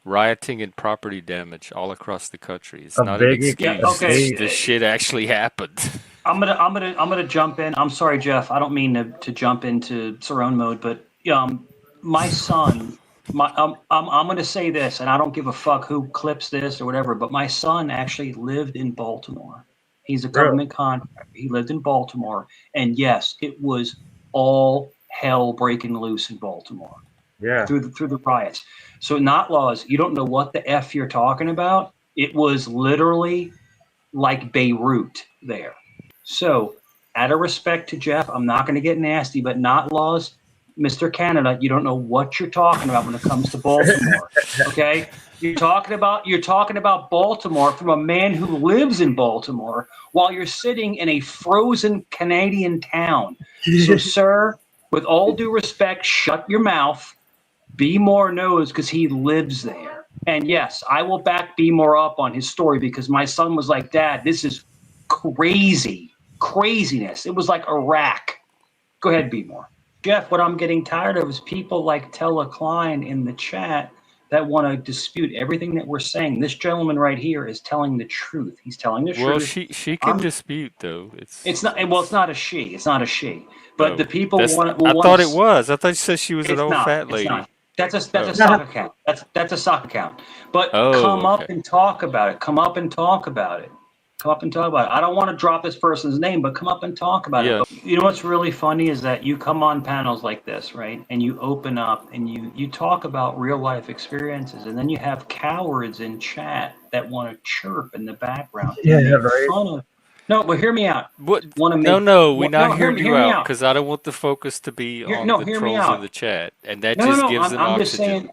rioting and property damage all across the country. It's A not an big Yeah. excuse. Okay. estate. This shit actually happened. I'm gonna jump in. I'm sorry, Jeff. I don't mean to jump into Cerrone mode, but my son, I'm gonna say this, and I don't give a fuck who clips this or whatever. But my son actually lived in Baltimore. He's a Really? government contractor. He lived in Baltimore, and yes, it was all hell breaking loose in Baltimore Yeah. through the riots. So not laws. You don't know what the f you're talking about. It was literally like Beirut there. So, out of respect to Jeff, I'm not going to get nasty, but not laws, Mr. Canada. You don't know what you're talking about when it comes to Baltimore. Okay, you're talking about Baltimore from a man who lives in Baltimore while you're sitting in a frozen Canadian town. So, sir, with all due respect, shut your mouth. B More knows because he lives there. And yes, I will back B More up on his story because my son was like, Dad, this is craziness. It was like Iraq. Go ahead, B More. Jeff, what I'm getting tired of is people like Tella Klein in the chat that want to dispute everything that we're saying. This gentleman right here is telling the truth. He's telling the Well, truth. she can I'm, dispute though. it's not well, it's not a she. It's not a she. But the Oh, people that's. want will I want thought it to. was. I thought you said she was an It's old not. fat It's lady. not. That's a Oh. sock account. That's a sock account. But Oh, come okay. up and talk about it. Come up and talk about it. Come up and talk about it. I don't want to drop this person's name, but come up and talk about it. Yeah. But you know what's really funny is that you come on panels like this, right? And you open up and you talk about real life experiences, and then you have cowards in chat that want to chirp in the background Yeah, and make right. fun of. No, but hear me out. What? Want to No, make no, we not no? Hear hear me. you Hear me out out. because I don't want the focus to be on No, the hear me trolls in out. the chat, and that No, no, just no. gives I'm, them I'm just oxygen. saying.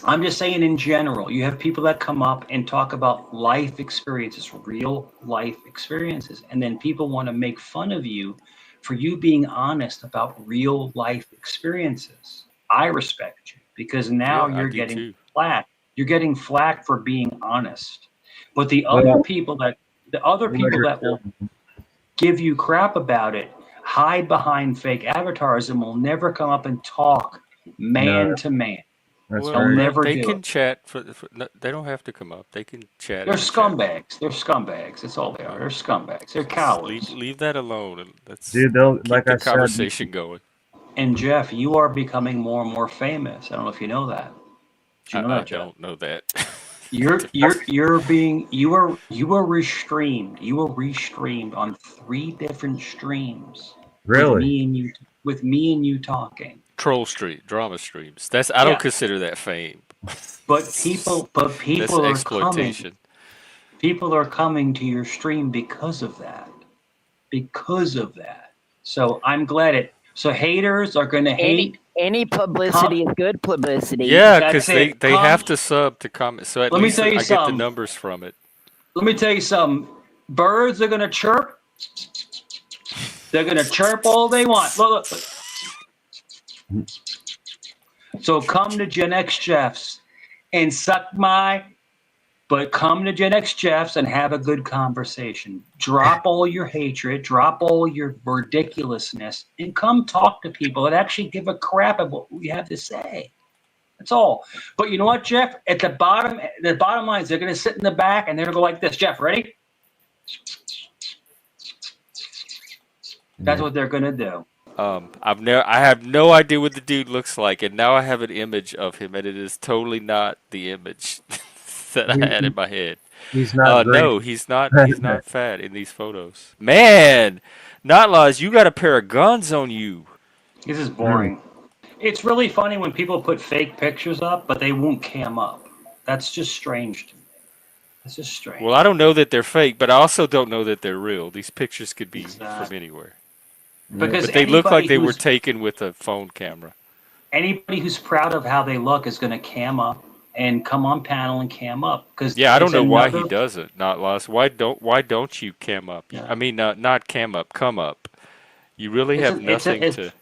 I'm just saying in general, you have people that come up and talk about life experiences, real life experiences, and then people want to make fun of you for you being honest about real life experiences. I respect you because now Yeah, I you're do getting too. flack. You're getting flack for being honest. But Well, the other I'm not people here that will to. give you crap about it hide behind fake avatars and will never come up and talk No, man to man. that's They'll Well, right. never they do it. can chat for no, they don't have to come up. They can chat They're in the chat. scumbags. They're scumbags. That's all they are. Uh, They're scumbags. They're just leave cowards. leave that alone and let's Dude, they'll, keep like the I said, conversation going. And Jeff, you are becoming more and more famous. I don't know if you know that. Did you know I that, Jeff? don't know that. You're you're you're being you are restreamed. You were restreamed on 3 different streams with really. me and you talking. Troll stream, drama streams. That's I don't Yeah, consider that fame. but people but That's people are coming. exploitation. People are coming to your stream because of that. Because of that. So I'm glad it. So haters are going to Any hate. any Come, publicity is good publicity. Yeah, that's because they it. they have to sub to comment, so at Let me least tell you I get the something. numbers from it. Let me tell you something. Birds are going to chirp. They're going to chirp all they want. Look. So come to Gen X Jeffs and suck my. But come to Gen X Jeffs and have a good conversation. Drop all your hatred, drop all your ridiculousness, and come talk to people and actually give a crap about what we have to say. That's all. But you know what, Jeff? At the bottom line is they're going to sit in the back and they're going to go like this. Jeff, ready? That's what they're going to do. I have no idea what the dude looks like, and now I have an image of him, and it is totally not the image that I had in my head. He's not great. No, he's not. He's not fat in these photos. Man, not laws. You got a pair of guns on you. This is boring. It's really funny when people put fake pictures up, but they won't cam up. That's just strange to me. That's just strange. Well, I don't know that they're fake, but I also don't know that they're real. These pictures could be from Exactly. anywhere, Because but they look like they were taken with a phone camera. anybody who's proud of how they look is going to cam up and come on panel and cam up because Yeah, I don't it's know why he another. doesn't. Not lost. Why don't you cam up? Yeah. I mean, not cam up. Come up. You really It's have a, it's nothing a, to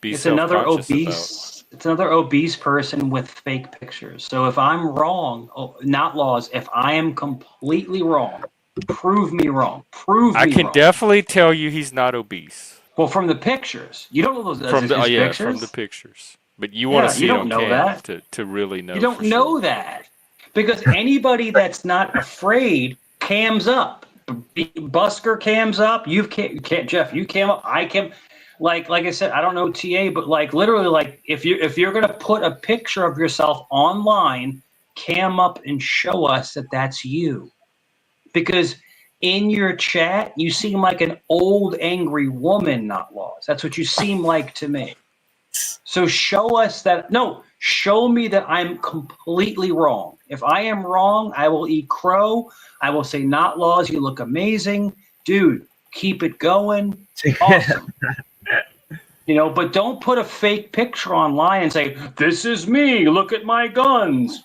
be it's another self-conscious about. obese. It's another obese person with fake pictures. So if I'm wrong, not laws. If I am completely wrong, prove me wrong. Prove I me can wrong. definitely tell you he's not obese Well, from the pictures, you don't know those from his the from pictures. the pictures. But you want to you see it don't on know cam that. to really know You don't for know sure. that because anybody that's not afraid cams up. Busker cams up. Jeff. You cam up. I cam. Like I said, I don't know TA, but like literally, like if you're gonna put a picture of yourself online, cam up and show us that that's you, because in your chat you seem like an old angry woman, not Laws. That's what you seem like to me. So show us that. No, show me that I'm completely wrong. If I am wrong, I will eat crow. I will say, not Laws, you look amazing. Dude, keep it going. Awesome. But don't put a fake picture online and say, this is me, look at my guns.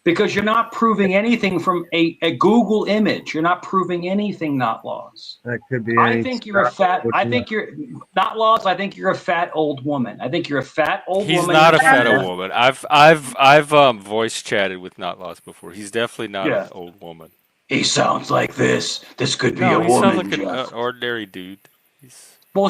Because you're not proving anything from a Google image. You're not proving anything, not Laws. That could be. I think you're a fat. I think you're not Laws. I think you're a fat old woman. I think you're a fat old He's woman. not in a fat Canada. old woman. I've voice chatted with Not Lost before. He's definitely not an old woman. He sounds like this. This could be No, a he woman. sounds like an Jeff. ordinary dude. Well,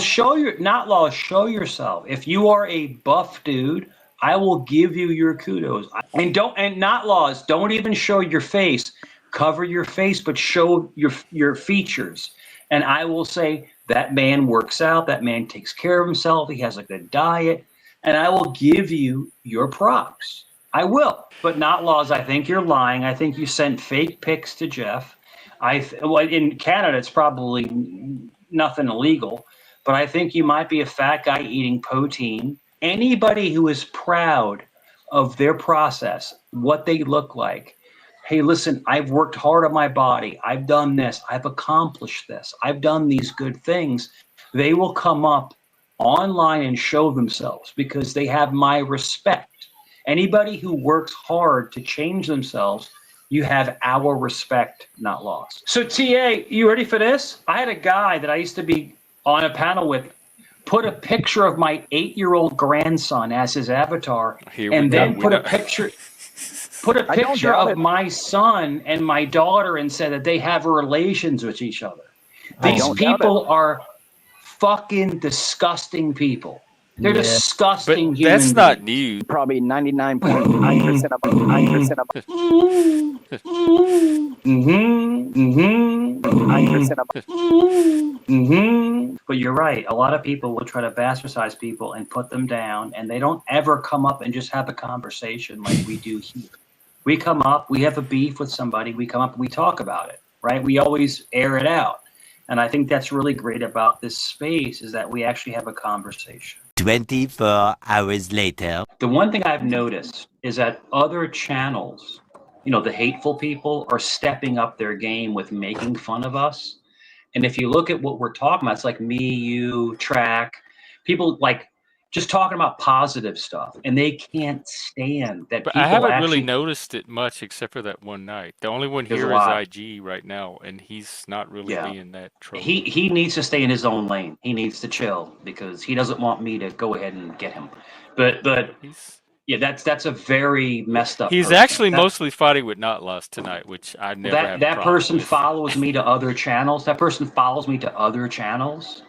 not Laws. Show yourself. If you are a buff dude, I will give you your kudos. And not Laws. Don't even show your face. Cover your face, but show your features. And I will say that man works out. That man takes care of himself. He has a good diet, and I will give you your props. I will, but not Laws. I think you're lying. I think you sent fake pics to Jeff. In Canada, it's probably nothing illegal, but I think you might be a fat guy eating poutine. Anybody who is proud of their process, what they look like. Hey, listen, I've worked hard on my body. I've done this. I've accomplished this. I've done these good things. They will come up online and show themselves because they have my respect. Anybody who works hard to change themselves, you have our respect, not lost. So TA, you ready for this? I had a guy that I used to be on a panel with put a picture of my 8-year-old grandson as his avatar, and then put a picture of my son and my daughter and said that they have relations with each other. These people are fucking disgusting people. They're disgusting human beings. That's not new. Probably 99.9% of 9% of 9% of. But you're right. A lot of people will try to bastardize people and put them down, and they don't ever come up and just have a conversation like we do here. We come up, we have a beef with somebody, we come up and we talk about it, right? We always air it out. And I think that's really great about this space is that we actually have a conversation. 24 hours later. The one thing I've noticed is that other channels, the hateful people are stepping up their game with making fun of us. And if you look at what we're talking about, it's like me, you, Track, people like just talking about positive stuff, and they can't stand that. But people I haven't actually really noticed it much except for that one night. The only one here is IG right now, and he's not really being that trouble. He needs to stay in his own lane. He needs to chill because he doesn't want me to go ahead and get him. But that's a very messed up. He's actually mostly fighting with Not Lost tonight, which I never have. That person follows me to other channels. That person follows me to other channels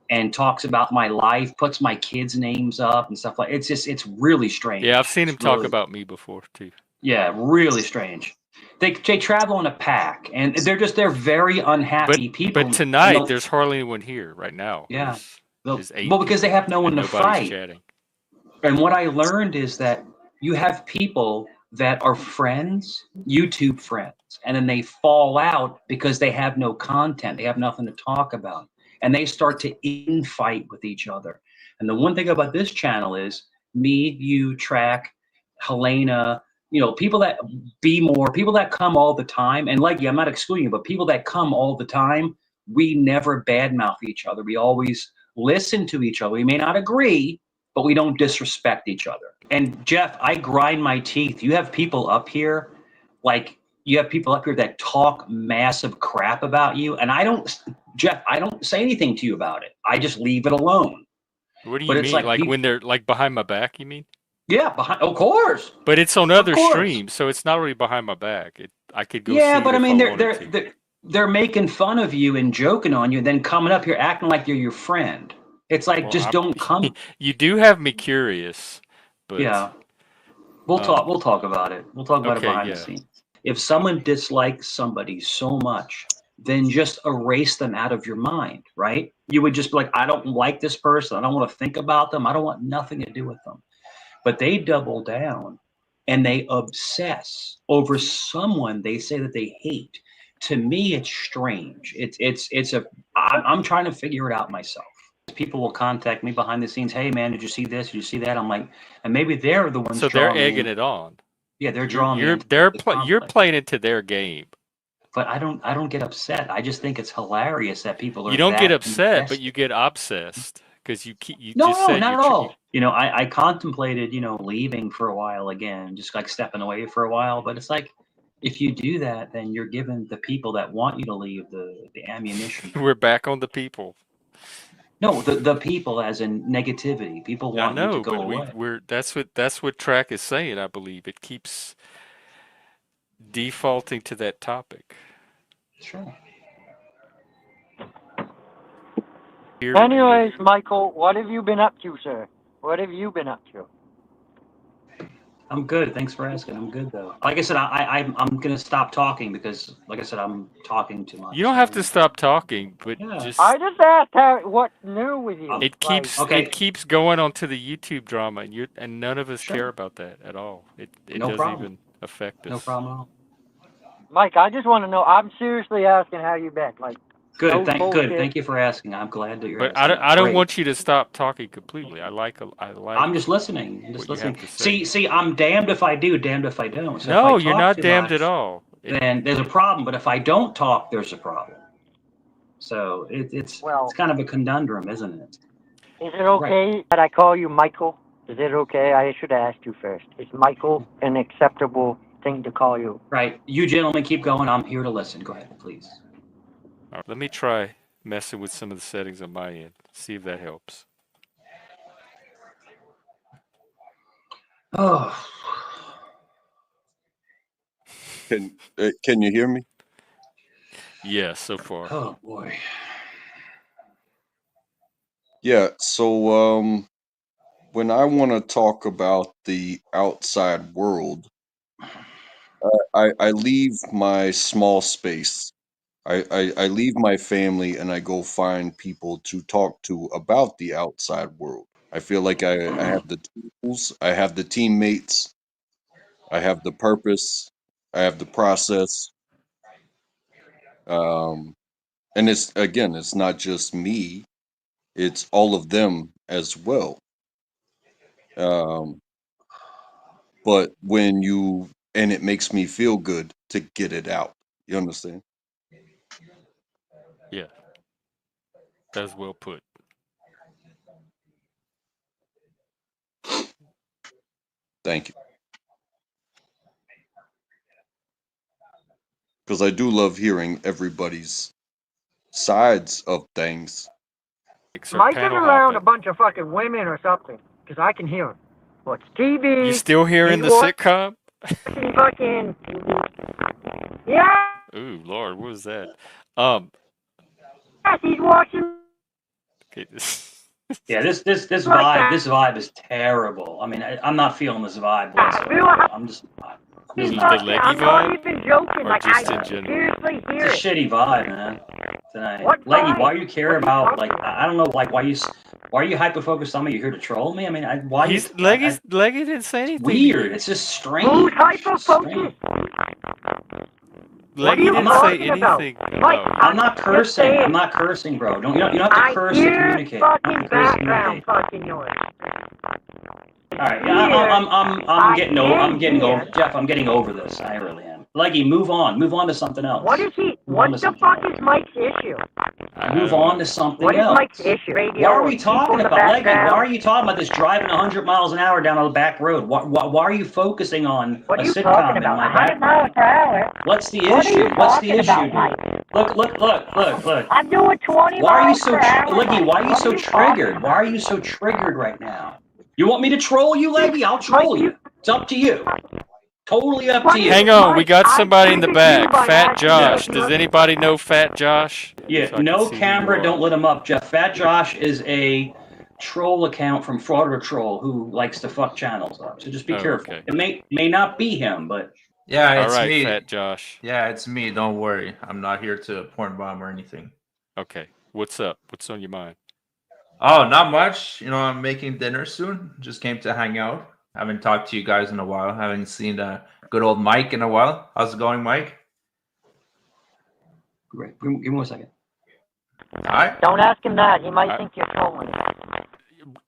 and talks about my life, puts my kids' names up and stuff like it's really strange. Yeah, I've seen him talk about me before too. Yeah, really strange. They travel in a pack, and they're very unhappy people. But tonight there's hardly anyone here right now. Yeah, because they have no one to fight. Chatting. And what I learned is that you have people that are friends, YouTube friends, and then they fall out because they have no content. They have nothing to talk about. And they start to infight with each other. And the one thing about this channel is me, you, Track, Helena, people that people that come all the time. And like, I'm not excluding you, but people that come all the time, we never badmouth each other. We always listen to each other. We may not agree, but we don't disrespect each other. And Jeff, I grind my teeth. You have people up here, that talk massive crap about you. And I don't say anything to you about it. I just leave it alone. What do you mean? Like when they're like behind my back, you mean? Yeah, of course. But it's on other streams, so it's not really behind my back. I could go. Yeah, but I mean, they're making fun of you and joking on you, and then coming up here acting like they're your friend. It's like Well, just don't come. you do have me curious, but Yeah, we'll talk. We'll talk about it. We'll talk about it okay, behind the yeah. scenes. If someone dislikes somebody so much, then just erase them out of your mind, right? You would just be like, I don't like this person. I don't want to think about them. I don't want nothing to do with them. But they double down and they obsess over someone they say that they hate. To me, it's strange. I'm trying to figure it out myself. People will contact me behind the scenes. Hey man, did you see this? Did you see that? I'm like, and maybe they're the ones So they're drawing me egging in. it on. Yeah, they're drawing me into the You're conflict. playing into their game. But I don't get upset. I just think it's hilarious that people You are don't get that upset, but invested. you get obsessed because you No, just no, said not you're at all. You know, I contemplated, leaving for a while again, just like stepping away for a while. But it's like, if you do that, then you're giving the people that want you to leave the ammunition. we're back on the people. No, the people as in negativity. People I want you to know, go but away. we're that's what track is saying. I believe it keeps defaulting to that topic. Sure. Here, Anyways, Michael, what have you been up to, sir? What have you been up to? I'm good. Thanks for asking. I'm good though. Like I said, I'm gonna stop talking because, like I said, I'm talking too much. you don't have to stop talking, but Yeah. just I just asked what's new with you. it keeps Okay. it keeps going onto the YouTube drama, and none of us care Sure. about that at all. It No doesn't problem. even affect us. No problem at all. Mike, I just want to know. I'm seriously asking how you been. Like, Good. no Good. bullshit. Thank you for asking. I'm glad that you're But asking. I don't Great. want you to stop talking completely. I like I'm just listening. I'm just what you listening. have to say. See, I'm damned if I do, damned if I don't. So if I No, you're talk not too damned at much, all. then there's a problem. But if I don't talk, there's a problem. So it's Well, kind of a conundrum, isn't it? is it okay that I call you Michael? Is it okay? I should have asked you first. Is Michael an acceptable thing to call you? Right. You gentlemen keep going. I'm here to listen. Go ahead, please. All right, let me try messing with some of the settings on my end. See if that helps. Oh. Can you hear me? Yeah, so far. Oh boy. Yeah, so when I want to talk about the outside world, I leave my small space. I leave my family and I go find people to talk to about the outside world. I feel like I have the tools, I have the teammates, I have the purpose, I have the process. Um, and it's not just me, it's all of them as well. Um, but and it makes me feel good to get it out. You understand? Yeah, that's well put. Thank you. Because I do love hearing everybody's sides of things. Mike is Panel around a hopping. bunch of fucking women or something, because I can hear him. What's You TV? still hearing the sitcom? Fucking. Yeah, Ooh, Lord, what was that? he's watching. Okay, Yeah, this vibe is terrible. I mean, I'm not feeling this vibe whatsoever. I'm just not. This is the not. leggy I'm not vibe, even joking. or Like, just I in general? seriously hear It's a it. shitty vibe, man. Tonight, What Leggy, vibe? why you care What are you about talking like about? I don't know like why are you hyper focused on me? You're here to troll me? I mean, why you? Leggy didn't say anything to Weird. you. It's just Who's strange. hyper It's focused? strange. What are Leggy you didn't say talking about? anything Mike, about. I'm not just cursing. saying. I'm not cursing, bro. You don't have to I curse to hear communicate. You fucking can curse to background communicate. fucking noise. All right, Here, I'm getting over. I'm can getting over. hear. Jeff, I'm getting over this. I really am. Leggy, move on. Move on to something else. What is he? What the fuck is Mike's issue? Move on to something What is else. Mike's issue? Radio Why are we people talking in the about Leggy? Why background? are you talking about this driving 100 miles an hour down a back road? Why are you focusing on What a are you sitcom talking in about? my 100 miles background? per hour? What's the What are issue? you What's the talking issue, about, dude? Mike? Look. I'm doing 20 Why are you miles so per hour. Leggy? Why are you What so are you talking triggered? Why about? are you so triggered right now? You want me to troll you, Leggy? I'll troll Mike, you. It's up to you. Totally up to What? you. Hang on, we got I somebody in the treated you back. by Fat asking Josh. if Does you're- anybody know Fat Josh? Yeah, So I can no see who you camera, are. don't let him up, Jeff. Fat Josh is a troll account from Frauder Troll who likes to fuck channels up. So just be Oh, careful. okay. It may not be him, but Yeah, All it's right, me. Fat Josh. Yeah, it's me. Don't worry. I'm not here to porn bomb or anything. Okay. What's up? What's on your mind? Oh, not much. You know, I'm making dinner soon. Just came to hang out. Haven't talked to you guys in a while. Haven't seen good old Mike in a while. How's it going, Mike? great. Give me 1 second. Hi. Don't ask him that. He might I- think you're trolling.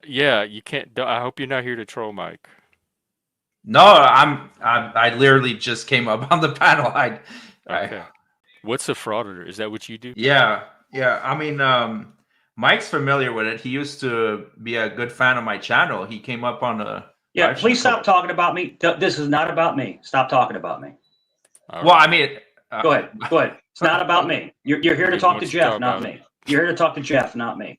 Yeah, you can't. I hope you're not here to troll Mike. No, I literally just came up on the panel. Okay. What's a frauditor? Is that what you do? Yeah. I mean, Mike's familiar with it. He used to be a good fan of my channel. He came up on a Yeah, live stream please stop talking about me. This is not about me. Stop talking about me. All Well, right. I mean, Go ahead. Go ahead. It's not about me. You're here to He talk to wants to Jeff, talk not about me. You're here to talk to Jeff, not me.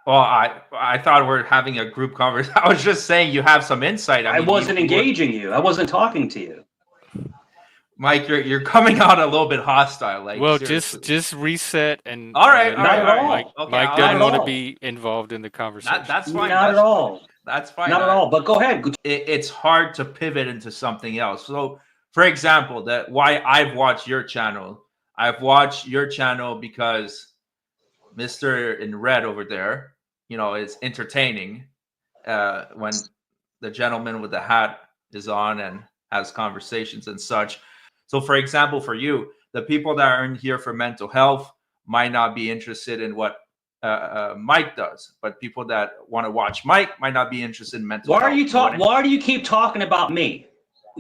well, I thought we're having a group conversation. I was just saying you have some insight. I mean, wasn't you- engaging you. I wasn't talking to you. Mike. You're coming out a little bit hostile. Like, Well, seriously. just reset and. All right, let it all right, go. all right. Mike, Okay, Mike I'll- doesn't Not want at to all. be involved in the conversation. That's fine. Not that's, at all. That's fine. Not at all. But go ahead. It's hard to pivot into something else. So, for example, that why I've watched your channel. I've watched your channel because Mr. in red over there, you know, is entertaining when the gentleman with the hat is on and has conversations and such. So, for example, for you, the people that are in here for mental health might not be interested in what Mike does, but people that want to watch Mike might not be interested in mental Why health. are you talking? Why do you keep talking about me?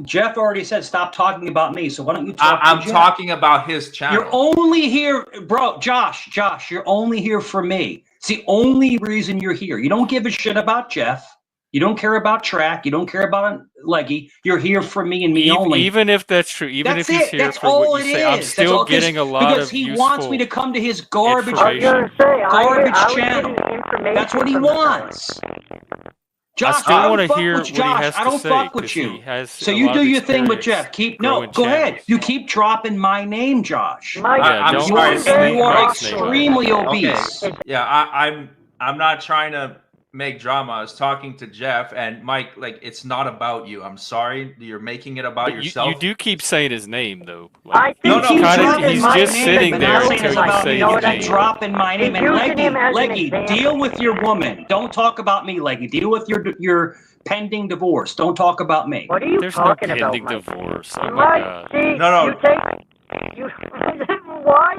Jeff already said stop talking about me. So why don't you talk I'm to Jeff? talking about his channel. You're only here, bro. Josh, you're only here for me. It's the only reason you're here. You don't give a shit about Jeff. You don't care about Track. You don't care about Leggy. You're here for me and me only. Even if that's true, even That's if he's it. here That's for all what it you say, I'm is. That's still all, getting a lot because of he useful wants me to come to his garbage I was gonna say, garbage I was channel. getting information That's what he from the fella. wants. Josh, I still don't want to fuck hear with what Josh. he has I to don't say fuck with because you. he has So a you lot do of your thing with experience Jeff. Keep growing go ahead. channels. You keep dropping my name, Josh. Mike, I'm don't sorry. just snake You are Mike's name out. extremely obese. Yeah, I'm not trying to make drama. I was talking to Jeff and Mike. Like, it's not about you. I'm sorry, you're making it about But yourself. you do keep saying his name though. I think No, he's no, he's kinda- using he's my just name sitting as there an until you opening, say you know his what I name. mean? Dropping my name. He's And using him as an Leggy, example. deal with your woman. Don't talk about me, Leggy. Deal with your pending divorce. Don't talk about me. What are you There's no talking about, pending Mike? divorce. Oh my Mike, god. see, No. you take, you, why?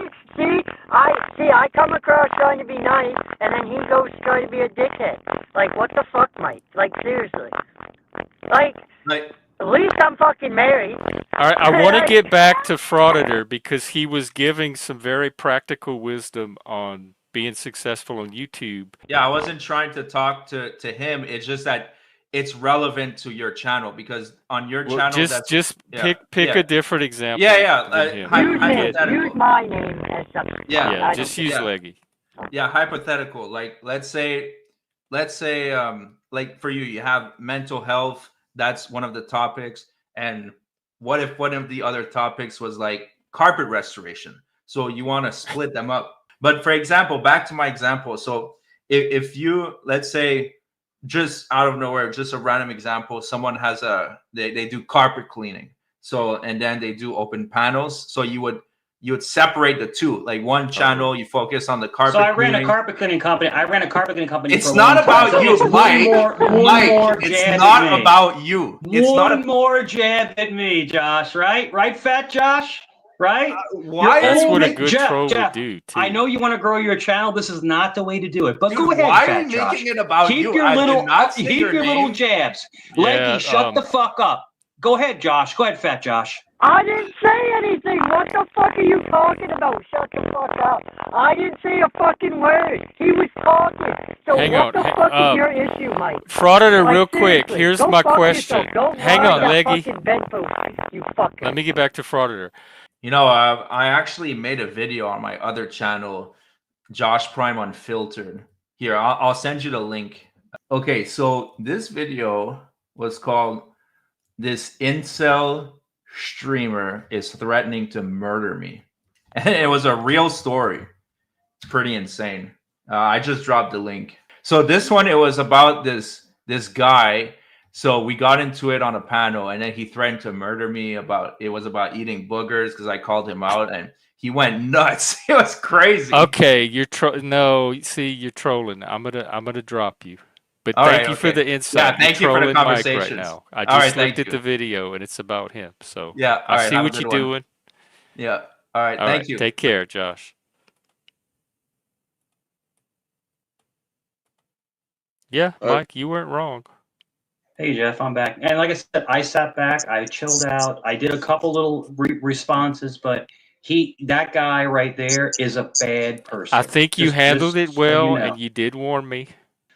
I come across trying to be nice, and then he goes trying to be a dickhead. Like, what the fuck, Mike? Like, seriously. Like, at least I'm fucking married. All right, I want to get back to Frauditor because he was giving some very practical wisdom on being successful on YouTube. Yeah, I wasn't trying to talk to him. It's just that it's relevant to your channel because on your Well, channel, just pick a different example. Yeah. than him. Use my name as something. Yeah, just use Leggy. Yeah, hypothetical. Like, let's say, like for you have mental health. That's one of the topics. And what if one of the other topics was like carpet restoration? So you want to split them up. But for example, back to my example. So if you, let's say, just out of nowhere, just a random example, someone has they do carpet cleaning. So, and then they do open panels. So you would separate the two. Like one channel, you focus on the carpet. So I ran cleaning. a carpet cleaning company. It's for not one about time. you, So it's Mike. one more It's jab not at me. about you. It's One more jab at me, Josh. Right, Fat Josh. Right? Why? That's what a Only- good Jeff, troll Jeff, would do too. I know you want to grow your channel. This is not the way to do it. But Dude, go ahead, why Fat are you Josh. making it about Keep you? your I did little, not say keep your your little name. jabs. Yeah, Leggy, shut the fuck up. Go ahead, Josh. Go ahead, Fat Josh. I didn't say anything. What the fuck are you talking about? Shut the fuck up. I didn't say a fucking word. He was talking. So Hang what on, the fuck is your issue, Mike? Frauditor, Like, real quick. seriously, Here's go my fuck question. yourself. Don't Hang ride on, that Leggy. fucking bed post, you fucker. Let me get back to Frauditor. You know, I actually made a video on my other channel, Josh Prime Unfiltered. Here, I'll send you the link. Okay, so this video was called this incel streamer is threatening to murder me. And it was a real story. It's pretty insane. I just dropped the link. So this one, it was about this guy. So we got into it on a panel, and then he threatened to murder me. It was about eating boogers because I called him out, and he went nuts. It was crazy. Okay, you're see, you're trolling. I'm gonna drop you. But All thank right, you for okay. the insight. Yeah, thank you You're for the trolling Mike right conversations. now. I All right, just thank looked at the you. video and it's about him. So Yeah, all I right, see have a what you're good one. doing. Yeah. All right, All thank right, you. take care, Josh. Yeah, Mike, you weren't wrong. Hey Jeff, I'm back. And like I said, I sat back, I chilled out, I did a couple little responses, but that guy right there is a bad person. I think you handled it so well, you know. and you did warn me.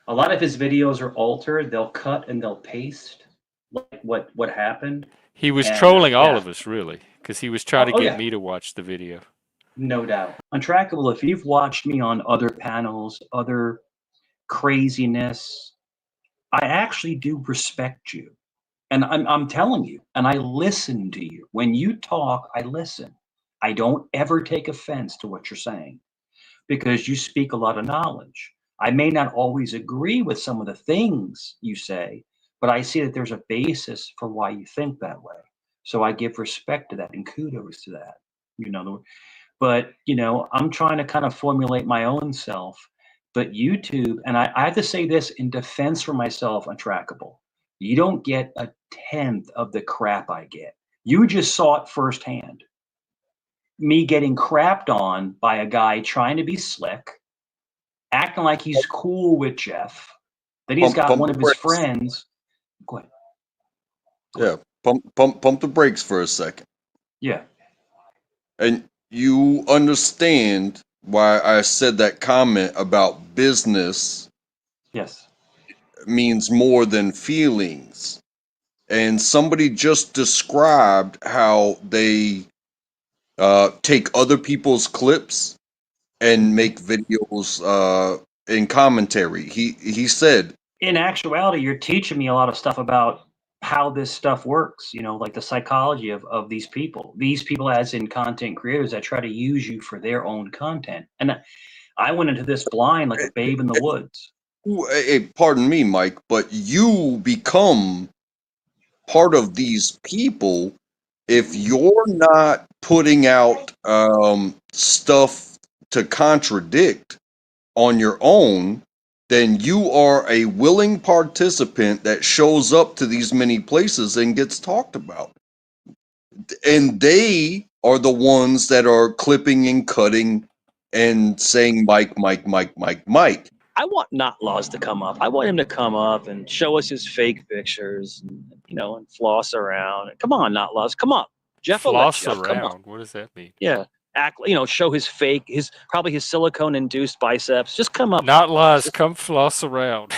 A lot of his videos are altered. They'll cut and they'll paste like what happened. He was And, trolling all yeah. of us, really, because he was trying to get me to watch the video. No doubt. Untrackable, if you've watched me on other panels, other craziness, I actually do respect you. And I'm telling you, and I listen to you. When you talk, I listen. I don't ever take offense to what you're saying because you speak a lot of knowledge. I may not always agree with some of the things you say, but I see that there's a basis for why you think that way. So I give respect to that and kudos to that. You know, but I'm trying to kind of formulate my own self. But YouTube, and I have to say this in defense for myself, Untrackable, you don't get a tenth of the crap I get. You just saw it firsthand. Me getting crapped on by a guy trying to be slick, acting like he's cool with Jeff. Then he's got one of his friends. Go ahead. Yeah, pump the brakes for a second. Yeah. And you understand why I said that comment about business Yes. means more than feelings. And somebody just described how they take other people's clips and make videos in commentary. He said, in actuality, you're teaching me a lot of stuff about how this stuff works, like the psychology of these people as in content creators that try to use you for their own content. And I went into this blind like a babe in the woods. pardon me, Mike, but you become part of these people if you're not putting out stuff to contradict on your own, then you are a willing participant that shows up to these many places and gets talked about. And they are the ones that are clipping and cutting and saying Mike. I want Not Laws to come up. I want him to come up and show us his fake pictures, and floss around. Come on, Not Laws, come up. Jeff will let Floss Jeff come up. around? What does that mean? Yeah, show his fake, probably his silicone-induced biceps. Just come up. Not Laws, come floss around.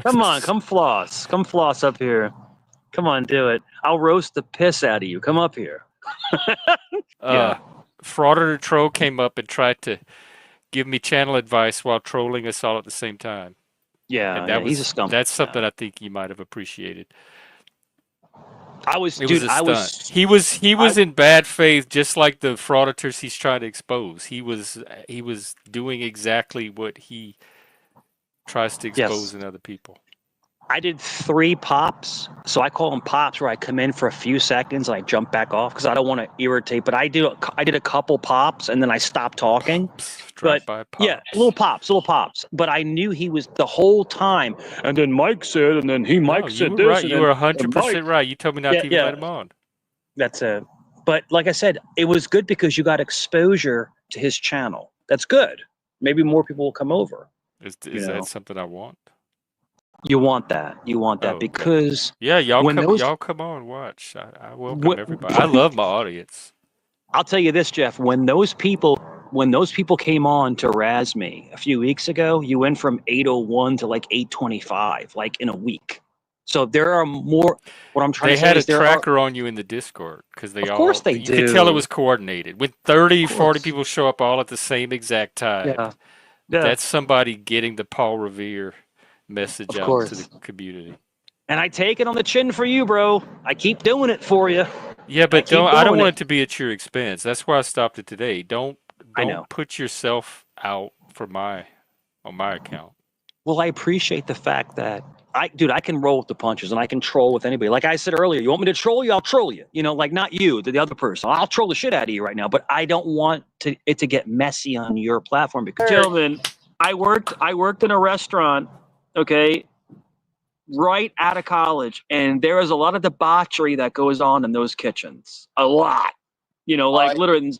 Come on, come floss up here. Come on, do it. I'll roast the piss out of you. Come up here. Yeah. Frauder Troll came up and tried to give me channel advice while trolling us all at the same time. Yeah, he's a scumbag. That's something I think you might have appreciated. It was a stunt. He was in bad faith, just like the frauditors he's trying to expose. He was doing exactly what he tries to expose in other people. I did 3 pops, so I call them pops, where I come in for a few seconds and I jump back off because I don't want to irritate. But I did a couple pops and then I stopped talking. Yeah, little pops. But I knew he was the whole time. And then Mike said, and then Mike said this. Right. You were 100% right. You told me not to even let him on. That's a. But like I said, it was good because you got exposure to his channel. That's good. Maybe more people will come over. Is that something I want? You want that. Because y'all come on, watch. I welcome everybody. I love my audience. I'll tell you this, Jeff. When those people came on to razz me a few weeks ago, you went from 801 to like 825, like in a week. So there are more. What I'm trying to say is they had a tracker on you in the Discord because of course they do. You could tell it was coordinated. When 30, 40 people show up all at the same exact time, that's somebody getting the Paul Revere message out to the community. And I take it on the chin for you, bro. I keep doing it for you. Yeah, but keep I don't doing want it. it to be at your expense. That's why I stopped it today. I Don't know. put yourself out for on my account. Well, I appreciate the fact that I can roll with the punches and I can troll with anybody. Like I said earlier, you want me to troll you? I'll troll you. You know, like not you, the other person. I'll troll the shit out of you right now, but I don't want it to get messy on your platform because Gentlemen, I worked in a restaurant, okay, right out of college, and there is a lot of debauchery that goes on in those kitchens. A lot. You know, like literally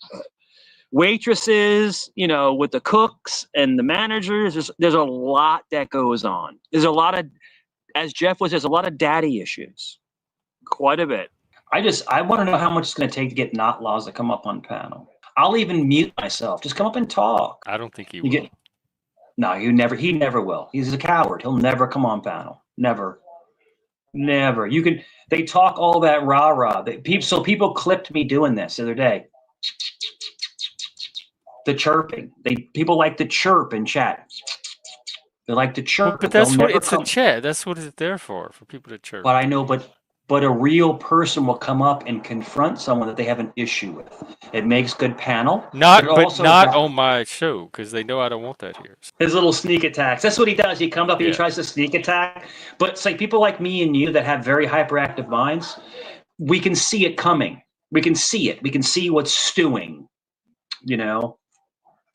waitresses, you know, with the cooks and the managers. There's a lot that goes on. There's a lot of, as Jeff was, there's a lot of daddy issues. Quite a bit. I want to know how much it's going to take to get Not Laws to come up on panel. I'll even mute myself. Just come up and talk. I don't think he will. No, he never will. He's a coward. He'll never come on panel. Never. They talk all that rah-rah. So people clipped me doing this the other day. The chirping. People like to chirp in chat. They like to chirp. Well, but that's what it's a chat. That's what it's there for people to chirp. But I know, but a real person will come up and confront someone that they have an issue with. It makes good panel. Not on my show because they know I don't want that here. His little sneak attacks. That's what he does. He comes up and he tries to sneak attack. But it's like people like me and you that have very hyperactive minds. We can see it coming. We can see it. We can see what's stewing. You know.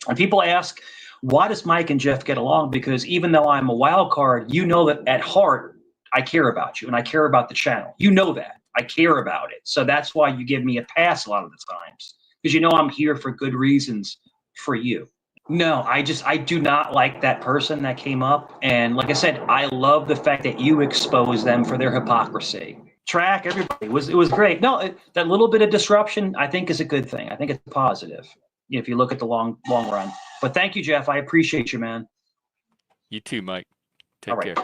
And people ask, why does Mike and Jeff get along? Because even though I'm a wild card, you know that at heart, I care about you and I care about the channel. You know that. I care about it. So that's why you give me a pass a lot of the times. Because you know I'm here for good reasons for you. No, I do not like that person that came up. And like I said, I love the fact that you expose them for their hypocrisy. Track, everybody. It was great. No, that little bit of disruption, I think, is a good thing. I think it's positive if you look at the long run. But thank you, Jeff. I appreciate you, man. You too, Mike. Take care.